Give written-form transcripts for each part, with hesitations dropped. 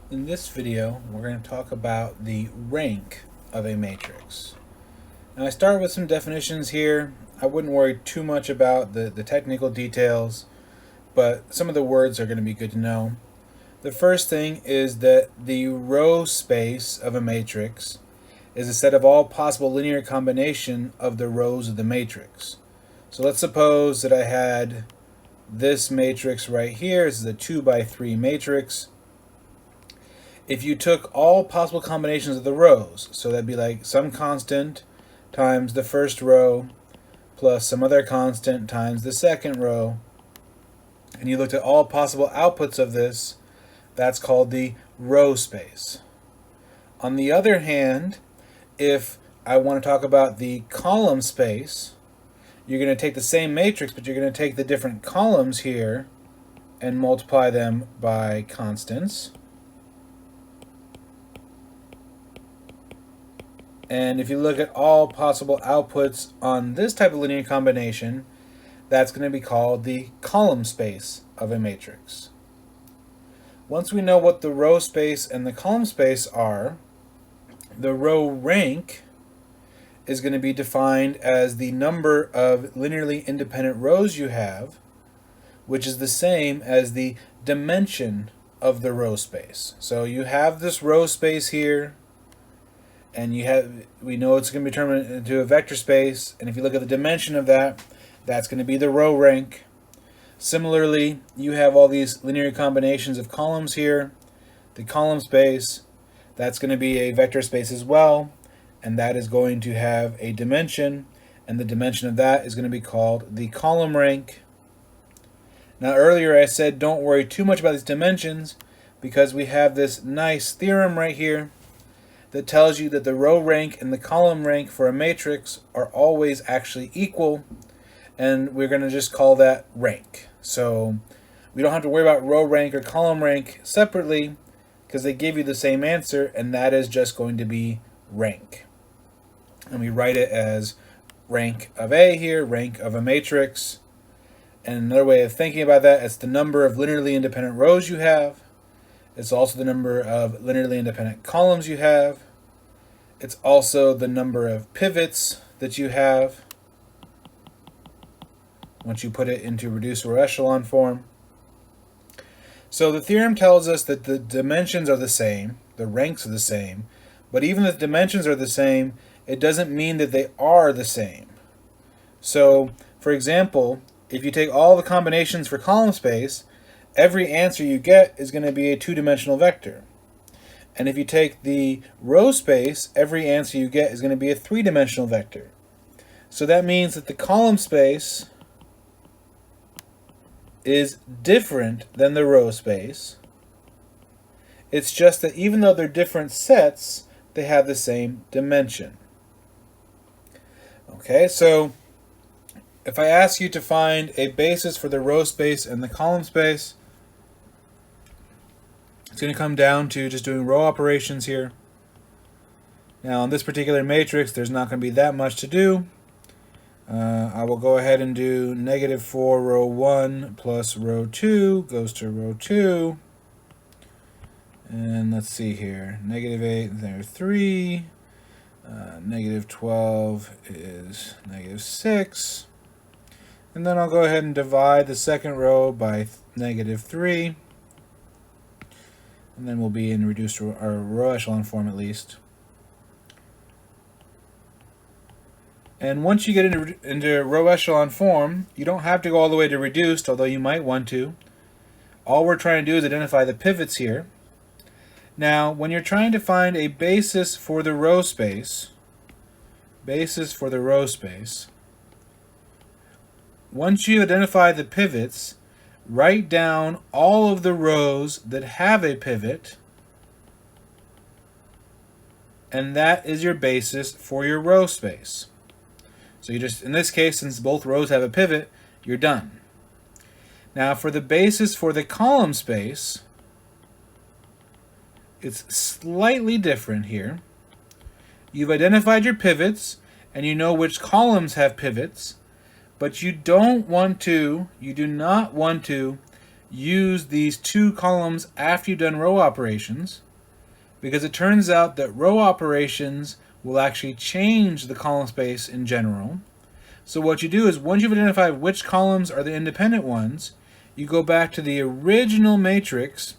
In this video, we're going to talk about the rank of a matrix. Now, I started with some definitions here. I wouldn't worry too much about the technical details, but some of the words are going to be good to know. The first thing is that the row space of a matrix is a set of all possible linear combination of the rows of the matrix. So let's suppose that I had this matrix right here. This is a 2 by 3 matrix. If you took all possible combinations of the rows, so that'd be like some constant times the first row plus some other constant times the second row, and you looked at all possible outputs of this, that's called the row space. On the other hand, if I want to talk about the column space, you're going to take the same matrix, but you're going to take the different columns here and multiply them by constants. And if you look at all possible outputs on this type of linear combination, that's going to be called the column space of a matrix. Once we know what the row space and the column space are, the row rank is going to be defined as the number of linearly independent rows you have, which is the same as the dimension of the row space. So you have this row space here, and we know it's going to be turned into a vector space, and if you look at the dimension of that, that's going to be the row rank. Similarly, you have all these linear combinations of columns here. The column space, that's going to be a vector space as well, and that is going to have a dimension, and the dimension of that is going to be called the column rank. Now earlier I said don't worry too much about these dimensions because we have this nice theorem right here that tells you that the row rank and the column rank for a matrix are always actually equal, and we're going to just call that rank. So we don't have to worry about row rank or column rank separately because they give you the same answer, and that is just going to be rank. And we write it as rank of A here, rank of a matrix. And another way of thinking about that is the number of linearly independent rows you have. It's also the number of linearly independent columns you have. It's also the number of pivots that you have once you put it into reduced row echelon form. So the theorem tells us that the dimensions are the same, the ranks are the same, but even if the dimensions are the same, it doesn't mean that they are the same. So, for example, if you take all the combinations for column space, every answer you get is going to be a two-dimensional vector. And if you take the row space, every answer you get is going to be a three-dimensional vector. So that means that the column space is different than the row space. It's just that even though they're different sets, they have the same dimension. Okay, so if I ask you to find a basis for the row space and the column space, it's going to come down to just doing row operations here. Now, in this particular matrix, there's not going to be that much to do. I will go ahead and do -4 row 1 plus row 2 goes to row 2. And let's see here. -8, there 3. -12 is -6. And then I'll go ahead and divide the second row by -3. And then we'll be in reduced row echelon form at least. And once you get into row echelon form, you don't have to go all the way to reduced, although you might want to. All we're trying to do is identify the pivots here. Now, when you're trying to find a basis for the row space, once you identify the pivots, write down all of the rows that have a pivot, and that is your basis for your row space. So you just, in this case, since both rows have a pivot, you're done. Now for the basis for the column space, it's slightly different here. You've identified your pivots, and you know which columns have pivots, but you do not want to use these two columns after you've done row operations, because it turns out that row operations will actually change the column space in general. So what you do is, once you've identified which columns are the independent ones, you go back to the original matrix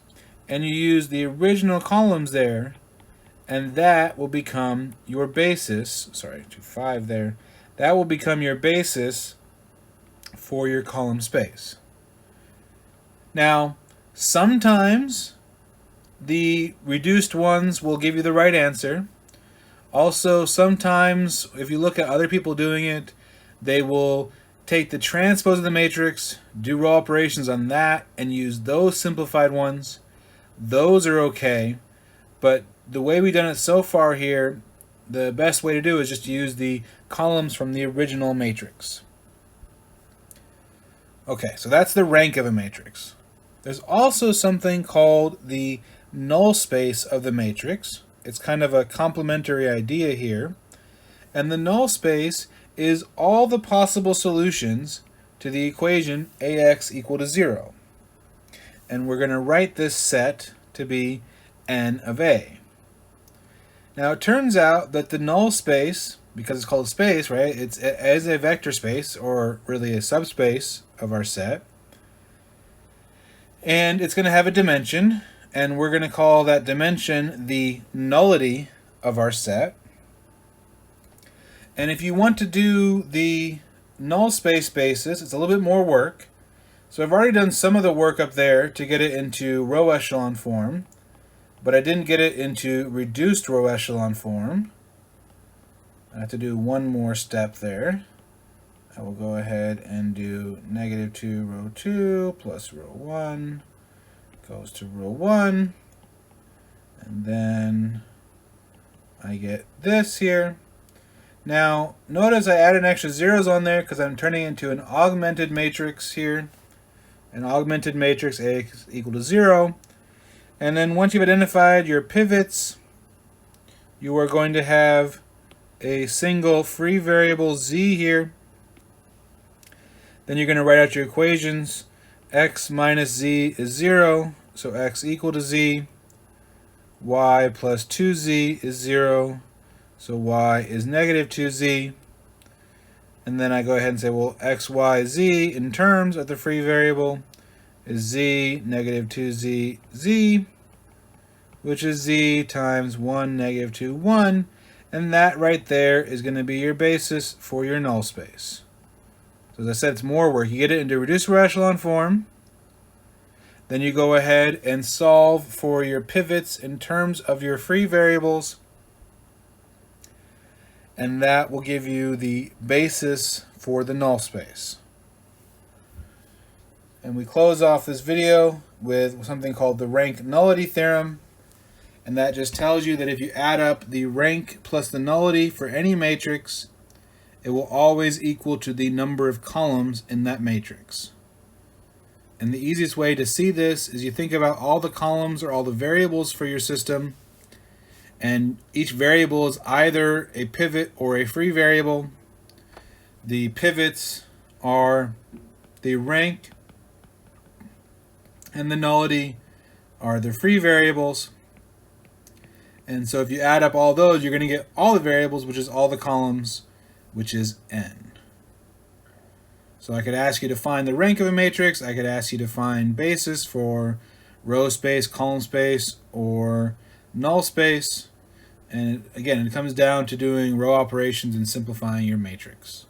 and you use the original columns there, and that will become your basis. Sorry, 5 there. That will become your basis for your column space. Now, sometimes the reduced ones will give you the right answer. Also, sometimes, if you look at other people doing it, they will take the transpose of the matrix, do row operations on that, and use those simplified ones. Those are okay, but the way we've done it so far here, the best way to do is just to use the columns from the original matrix. Okay, so that's the rank of a matrix. There's also something called the null space of the matrix. It's kind of a complementary idea here. And the null space is all the possible solutions to the equation AX equal to 0. And we're going to write this set to be n of A. Now it turns out that the null space, because it's called space, right? It's as a vector space, or really a subspace of our set. And it's going to have a dimension, and we're going to call that dimension the nullity of our set. And if you want to do the null space basis, it's a little bit more work. So I've already done some of the work up there to get it into row echelon form, but I didn't get it into reduced row echelon form. I have to do one more step there. I will go ahead and do -2 row 2 plus row 1 goes to row 1, and then I get this here. Now notice I added extra zeros on there because I'm turning it into an augmented matrix here. An augmented matrix A equal to 0. And then once you've identified your pivots, you are going to have a single free variable z here. Then you're going to write out your equations. X minus z is 0, so x equal to z. Y plus 2z is 0, so y is negative 2z. And then I go ahead and say, well, x, y, z in terms of the free variable is z negative 2z, z, which is z times 1, negative 2, 1. And that right there is going to be your basis for your null space. So as I said, it's more work. You get it into reduced row echelon form. Then you go ahead and solve for your pivots in terms of your free variables. And that will give you the basis for the null space. And we close off this video with something called the rank nullity theorem. And that just tells you that if you add up the rank plus the nullity for any matrix, it will always equal to the number of columns in that matrix. And the easiest way to see this is you think about all the columns or all the variables for your system, and each variable is either a pivot or a free variable. The pivots are the rank, and the nullity are the free variables. And so if you add up all those, you're going to get all the variables, which is all the columns, which is n. So I could ask you to find the rank of a matrix. I could ask you to find basis for row space, column space, or null space. And again, it comes down to doing row operations and simplifying your matrix.